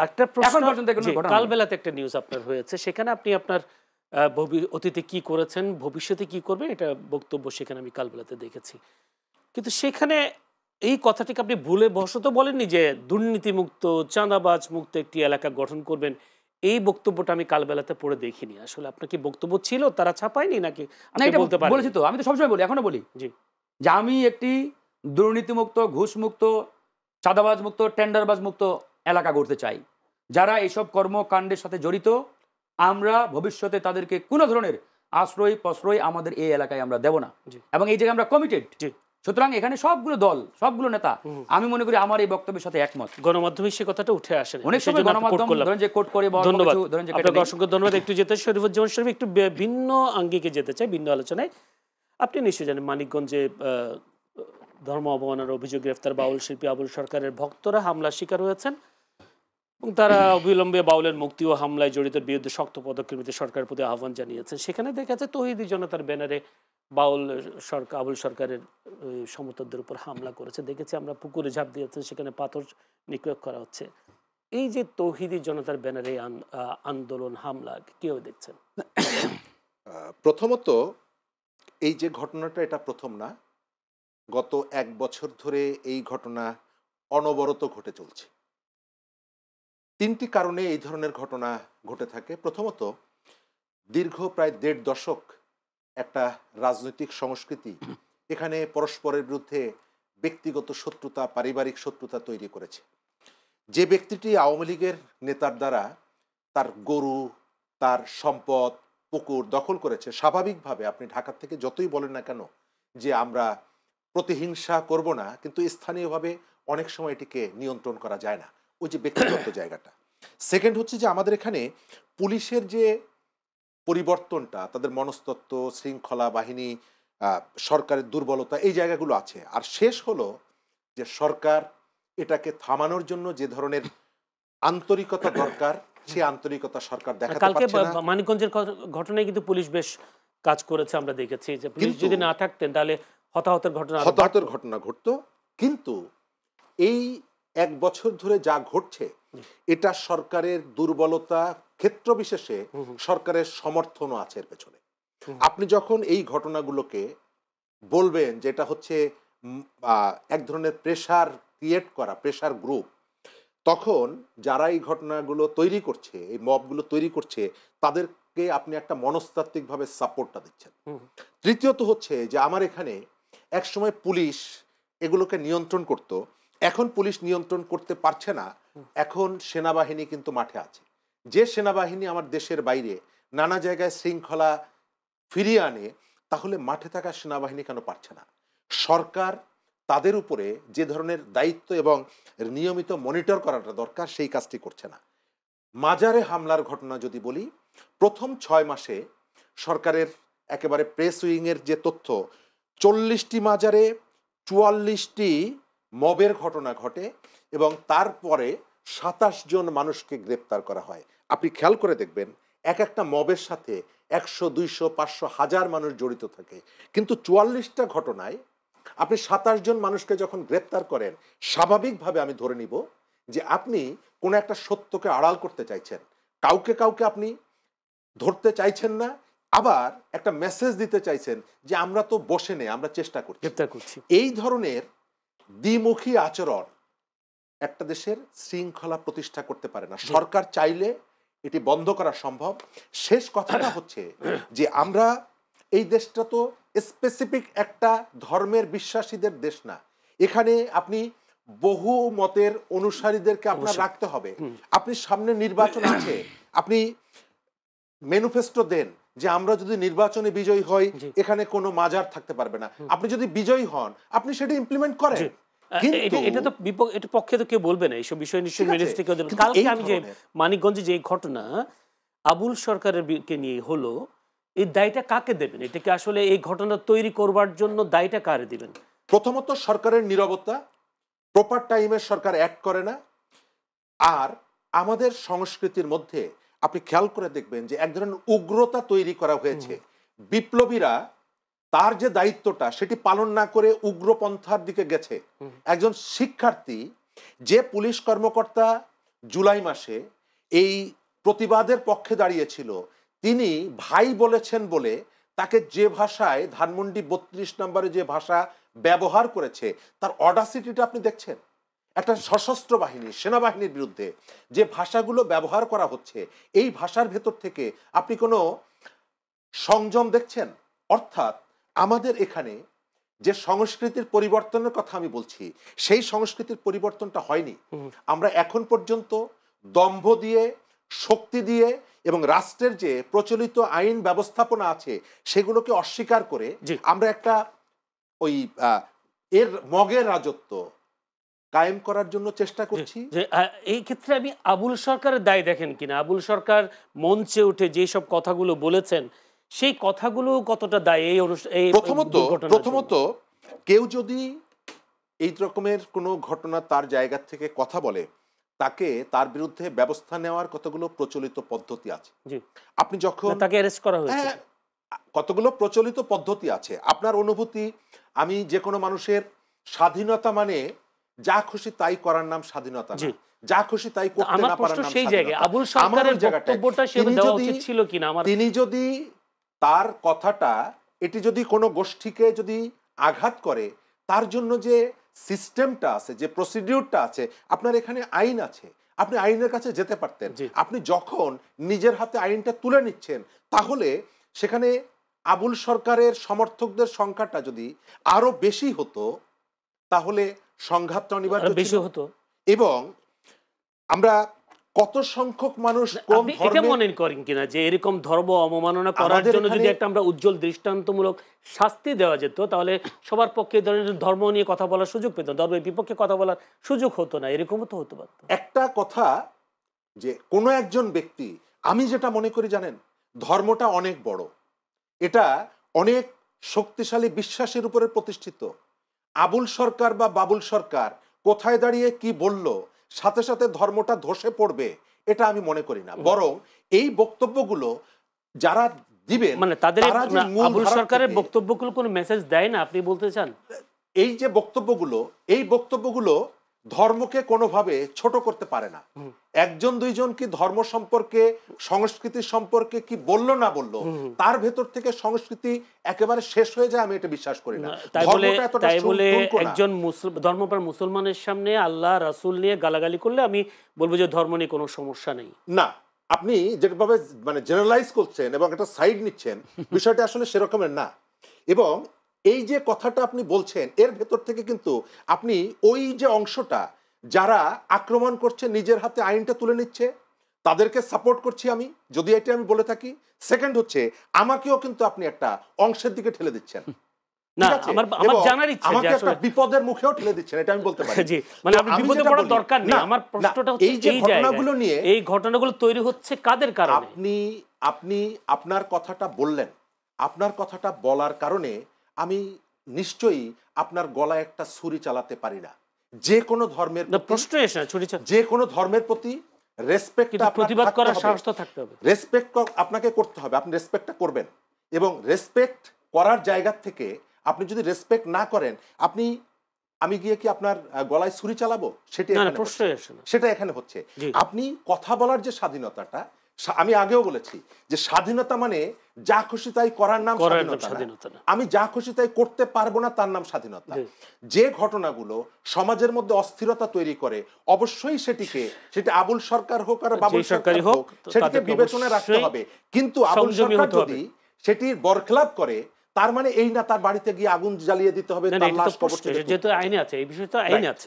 একটা এখন প্রশ্ন, পর্যন্ত কোনো ঘটনা কালবেলাতে একটা নিউজ আপনার হয়েছে, সেখানে আপনি আপনার অতীতে কি করেছেন, ভবিষ্যতে কি করবেন, এটা বক্তব্য সেখানে আমি কালবেলাতে দেখেছি। কিন্তু সেখানে এই কথাটিকে আপনি ভুলে বশত বলেননি যে দুর্নীতিমুক্ত, চাঁদাবাজ মুক্ত একটি এলাকা গঠন করবেন। এই বক্তব্যটা আমি কালবেলাতে পড়ে দেখিনি। আসলে আপনার কি বক্তব্য ছিল, তারা ছাপায়নি নাকি না, আপনি এটা বলতে পারেন? বলেছি তো, আমি তো সবসময় বলি, এখনো বলি জি যে আমি একটি দুর্নীতিমুক্ত, ঘুষমুক্ত, চাঁদাবাজ মুক্ত, টেন্ডারবাজ মুক্ত এলাকা গড়তে চাই। যারা এইসব কর্মকাণ্ডের সাথে জড়িত, আমরা ভবিষ্যতে তাদেরকে কোনো ধরনের আশ্রয় প্রশ্রয় আমাদের এই এলাকায় আমরা দেব না, জি এবং এই জায়গায় আমরা কমিটেড। জি। সুতরাং এখানে সবগুলো দল, সবগুলো নেতা, আমি মনে করি আমার এই বক্তব্যের সাথে একমত। গণমাধ্যমে সে কথাটা উঠে আসে, অনেক সময় গণমাধ্যম ধরেন যে কোট করে বা অন্য ধন্যবাদ কিছু ধরেন যে কেটে আপনাকে, দেয়। অসংখ্য ধন্যবাদ। একটু যেতে শরীফুজ্জামান শরীফ, একটু ভিন্ন আঙ্গিকে যেতে চাই, ভিন্ন আলোচনায়। আপনি নিশ্চয়ই জানেন মানিকগঞ্জে ধর্ম অবমাননার অভিযোগ গ্রেফতার বাউল শিল্পী আবুল সরকারের ভক্তরা হামলার শিকার হয়েছেন এবং তারা অবিলম্বে বাউলের মুক্তি ও হামলায় জড়িত বিরুদ্ধে শক্ত পদক্ষেপ নিতে সরকারের প্রতি আহ্বান জানিয়েছেন। সেখানে দেখা যাচ্ছে তৌহিদি জনতার ব্যানারে বাউল সরকার, আবুল সরকারের সমর্থকদের উপর হামলা করেছে। দেখেছি আমরা, পুকুরে ঝাঁপ দিয়েছে, সেখানে পাথর নিক্ষেপ করা হচ্ছে। এই যে তৌহিদি জনতার ব্যানারে আন্দোলন, হামলা, কিভাবে দেখছেন? প্রথমত এই যে ঘটনাটা, এটা প্রথম না। গত 1 বছর ধরে এই ঘটনা অনবরত ঘটে চলছে। 3টি কারণে এই ধরনের ঘটনা ঘটে থাকে। প্রথমত, দীর্ঘ প্রায় 1.5 দশক একটা রাজনৈতিক সংস্কৃতি এখানে পরস্পরের বিরুদ্ধে ব্যক্তিগত শত্রুতা, পারিবারিক শত্রুতা তৈরি করেছে। যে ব্যক্তিটি আওয়ামী লীগের নেতার দ্বারা তার গরু, তার সম্পদ, পুকুর দখল করেছে, স্বাভাবিকভাবে আপনি ঢাকা থেকে যতই বলেন না কেন যে আমরা প্রতিহিংসা করব না, কিন্তু স্থানীয়ভাবে অনেক সময় এটিকে নিয়ন্ত্রণ করা যায় না, ওই যে ব্যক্তিগত জায়গাটা। সেকেন্ড হচ্ছে যে আমাদের এখানে পুলিশের যে পরিবর্তনটা, তাদের মনস্তত্ত্ব, শৃঙ্খলা বাহিনী, সরকারের দুর্বলতা, এই জায়গাগুলো আছে। আর শেষ হলো যে সরকার এটাকে থামানোর জন্য যে ধরনের আন্তরিকতা দরকার, সেই আন্তরিকতা সরকার দেখাতে পারছে না। মানিকগঞ্জের ঘটনায় কিন্তু পুলিশ বেশ কাজ করেছে, আমরা দেখেছি যে পুলিশ যদি না থাকতেন তাহলে হতাহতের ঘটনা ঘটতো। কিন্তু এই 1 বছর ধরে যা ঘটছে, এটা সরকারের দুর্বলতা, ক্ষেত্র বিশেষে সরকারের সমর্থনও আছে এর পেছনে। আপনি যখন এই ঘটনাগুলোকে বলবেন যে এটা হচ্ছে এক ধরনের প্রেশার ক্রিয়েট করা, প্রেশার গ্রুপ, তখন যারা এই ঘটনাগুলো তৈরি করছে, এই মবগুলো তৈরি করছে, তাদেরকে আপনি একটা মনস্তাত্ত্বিকভাবে সাপোর্টটা দিচ্ছেন। তৃতীয়ত হচ্ছে যে আমার এখানে একসময় পুলিশ এগুলোকে নিয়ন্ত্রণ করত, এখন পুলিশ নিয়ন্ত্রণ করতে পারছে না। এখন সেনাবাহিনী কিন্তু মাঠে আছে। যে সেনাবাহিনী আমার দেশের বাইরে নানা জায়গায় শৃঙ্খলা ফিরিয়ে আনে, তাহলে মাঠে থাকা সেনাবাহিনী কেন পারছে না? সরকার তাদের উপরে যে ধরনের দায়িত্ব এবং নিয়মিত মনিটর করাটা দরকার, সেই কাজটি করছে না। মাজারে হামলার ঘটনা যদি বলি, প্রথম 6 মাসে সরকারের একেবারে প্রেস উইংয়ের যে তথ্য, 40টি মাজারে 44টি মবের ঘটনা ঘটে এবং তারপরে 27 জন মানুষকে গ্রেপ্তার করা হয়। আপনি খেয়াল করে দেখবেন, এক একটা মবের সাথে 100, 200, 500, 1000 মানুষ জড়িত থাকে, কিন্তু 44টা ঘটনায় আপনি 27 জন মানুষকে যখন গ্রেপ্তার করেন, স্বাভাবিকভাবে আমি ধরে নিব যে আপনি কোনো একটা সত্যকে আড়াল করতে চাইছেন, কাউকে আপনি ধরতে চাইছেন না, আবার একটা মেসেজ দিতে চাইছেন যে আমরা তো বসে নেই, আমরা চেষ্টা করছি। এই ধরনের দ্বিমুখী আচরণ একটা দেশের শৃঙ্খলা প্রতিষ্ঠা করতে পারে না। সরকার চাইলে এটি বন্ধ করা সম্ভব। শেষ কথাটা হচ্ছে যে আমরা, এই দেশটা তো স্পেসিফিক একটা ধর্মের বিশ্বাসীদের দেশ না। এখানে আপনি বহু মতের অনুসারীদেরকে আপনার রাখতে হবে। আপনি সামনে নির্বাচন আছে, আপনি ম্যানিফেস্টো দেন যে আমরা যদি নির্বাচনে বিজয়ী হই, এখানে কোনো মাজার থাকতে পারবে না। আপনি যদি বিজয়ী হন, আপনি সেটা ইমপ্লিমেন্ট করেন। এটা তো এটা পক্ষে তো কেউ বলবে না, এইসব বিষয় নিশ্চয়ই মিনিস্ট্রি কেউ দেবে। কালকে আমি যে মানিকগঞ্জে যে ঘটনা আবুল সরকারের কে নিয়ে হলো, এই দায়টা কাকে দেবেন? এটাকে আসলে এই ঘটনা তৈরি করবার জন্য দায়টা কারে দিবেন? প্রথমত সরকারের নীরবতা, প্রপার টাইমে সরকার অ্যাক্ট করে না। আর আমাদের সংস্কৃতির মধ্যে আপনি খেয়াল করে দেখবেন যে এক ধরনের উগ্রতা তৈরি করা হয়েছে। বিপ্লবীরা তার যে দায়িত্বটা সেটি পালন না করে উগ্রপন্থার দিকে গেছে। একজন শিক্ষার্থী, যে পুলিশ কর্মকর্তা জুলাই মাসে এই প্রতিবাদের পক্ষে দাঁড়িয়েছিল, তিনি ভাই বলেছেন বলে তাকে যে ভাষায় ধানমন্ডি ৩২ নম্বরে যে ভাষা ব্যবহার করেছে, তার অডাসিটিটা আপনি দেখছেন। একটা সশস্ত্র বাহিনী, সেনাবাহিনীর বিরুদ্ধে যে ভাষাগুলো ব্যবহার করা হচ্ছে, এই ভাষার ভেতর থেকে আপনি কোনো সংযম দেখছেন? অর্থাৎ আমাদের এখানে যে সংস্কৃতির পরিবর্তনের কথা আমি বলছি, সেই সংস্কৃতির পরিবর্তনটা হয়নি। আমরা এখন পর্যন্ত দম্ভ দিয়ে, শক্তি দিয়ে এবং রাষ্ট্রের যে প্রচলিত আইন ব্যবস্থাপনা আছে সেগুলোকে অস্বীকার করে আমরা একটা ওই এর মগের রাজত্ব কায়েম করার জন্য চেষ্টা করছি। এই ক্ষেত্রে আমি আবুল সরকারের দায় দেখেন কিনা? আবুল সরকার মঞ্চে উঠে যেসব কথাগুলো বলেছেন, সেই কথাগুলো কতটা দায় এই প্রথমত কেউ যদি এই রকমের কোনো ঘটনা তার জায়গা থেকে কথা বলে, তাকে তার বিরুদ্ধে ব্যবস্থা নেওয়ার কতগুলো প্রচলিত পদ্ধতি আছে। আপনি যখন তাকে অ্যারেস্ট করা হয়েছে, কতগুলো প্রচলিত পদ্ধতি আছে। আপনার অনুভূতি, আমি যে কোনো মানুষের স্বাধীনতা মানে যা খুশি তাই করার নাম স্বাধীনতা না, যা খুশি তাই করতে না পারার নাম স্বাধীনতা। আবুল সরকারের বক্তব্যটা সেভাবে দেওয়া উচিত ছিল কিনা? তিনি যদি তার কথাটা এটি যদি কোনো গোষ্ঠীকে যদি আঘাত করে, তার জন্য যে সিস্টেমটা আছে, যে প্রসিডিউরটা আছে, আপনার এখানে আইন আছে, আপনি আইনের কাছে যেতে পারতেন। আপনি যখন নিজের হাতে আইনটা তুলে নিচ্ছেন, তাহলে সেখানে আবুল সরকারের সমর্থকদের সংখ্যাটা যদি আরো বেশি হতো, তাহলে সংঘাতটা অনিবার্য বেশি হতো। এবং আমরা কত সংখ্যক মানুষ কোন এটা মনে করেন কিনা যে এরকম ধর্ম অবমাননা করার জন্য যদি একটা আমরা উজ্জ্বল দৃষ্টান্তমূলক শাস্তি দেওয়া যেত, তাহলে সবার পক্ষে ধর্ম নিয়ে কথা বলার সুযোগ পেত, ধর্মের বিপক্ষে কথা বলার সুযোগ হতো না, এরকমও তো হতে পারত। একটা কথা, যে কোনো একজন ব্যক্তি, আমি যেটা মনে করি জানেন, ধর্মটা অনেক বড়, এটা অনেক শক্তিশালী বিশ্বাসের উপরে প্রতিষ্ঠিত। আবুল সরকার বা বাবুল সরকার কোথায় দাঁড়িয়ে কি বলল, সাথে সাথে ধর্মটা ধসে পড়বে, এটা আমি মনে করি না। বরং এই বক্তব্যগুলো যারা দিবেন, মানে তাদের আবুল সরকারের বক্তব্যগুলো কোনো মেসেজ দেয় না, আপনি বলতে চান? এই যে বক্তব্যগুলো, এই বক্তব্যগুলো ধর্মকে কোনোভাবে ছোট করতে পারে না। একজন দুইজন কি ধর্ম সম্পর্কে, সংস্কৃতি সম্পর্কে কি বললো না বললো, তার ভেতর থেকে সংস্কৃতি একেবারে শেষ হয়ে যায়, আমি এটা বিশ্বাস করি না। তাই বলে একজন ধর্মপ্রাণ মুসলমানের সামনে আল্লাহ রাসূল নিয়ে গালাগালি করলে আমি বলবো যে ধর্ম নিয়ে কোনো সমস্যা নেই। না, আপনি যেভাবে মানে জেনারেলাইজ করছেন এবং একটা সাইড নিচ্ছেন, বিষয়টা আসলে সেরকমের না। এবং এই যে কথাটা আপনি বলছেন, এর ভেতর থেকে কিন্তু আপনি ওই যে অংশটা যারা আক্রমণ করছে, নিজের হাতে আইনটা তুলে নিচ্ছে, তাদেরকে সাপোর্ট করছি আমি, যদি এটা আমি বলে থাকি। সেকেন্ড হচ্ছে, আমাকেও কিন্তু আপনি একটা অংশের দিকে ঠেলে দিচ্ছেন, না আমার জানার ইচ্ছে, আমাকে একটা বিপদের মুখেও ঠেলে দিচ্ছেন, এটা আমি বলতে পারি। জি, মানে আপনি বিপদে পড়ার দরকার নেই। আমার প্রশ্নটা হচ্ছে এই যে ঘটনাগুলো নিয়ে, এই ঘটনাগুলো তৈরি হচ্ছে কাদের কারণে? আপনি আপনার কথাটা বললেন, আপনার কথাটা বলার কারণে আমি নিশ্চয়ই আপনার গলায় একটা ছুরি চালাতে পারি না। যে কোনো ধর্মের প্রশ্ন এসে না, ছুরি যে কোনো ধর্মের প্রতি রেসপেক্ট, প্রতিবাদ করার সাহস তো থাকতে হবে। রেসপেক্ট আপনাকে করতে হবে, আপনি রেসপেক্টটা করবেন। এবং রেসপেক্ট করার জায়গা থেকে আপনি যদি রেসপেক্ট না করেন, আমি গিয়ে কি আপনার গলায় ছুরি চালাবো? সেটা এখানে হচ্ছে। আপনি কথা বলার যে স্বাধীনতাটা, আমি আগেও বলেছি যে স্বাধীনতা মানে যা খুশি তাই করার নাম স্বাধীনতা না। আমি যা খুশি তাই করতে পারবো না, তার নাম স্বাধীনতা। যে ঘটনাগুলো সমাজের মধ্যে অস্থিরতা তৈরি করে, অবশ্যই সেটা আবুল সরকার হোক আর বাবুল সরকার হোক, সেটাকে বিবেচনায় রাখতে হবে। কিন্তু আবুল সরকার যদি সেটির বরখেলাপ করে, তার মানে এই না তার বাড়িতে গিয়ে আগুন জ্বালিয়ে দিতে হবে, তার লাশ কবর। যেহেতু আইনে আছে, এই বিষয়ে তো আইনে আছে।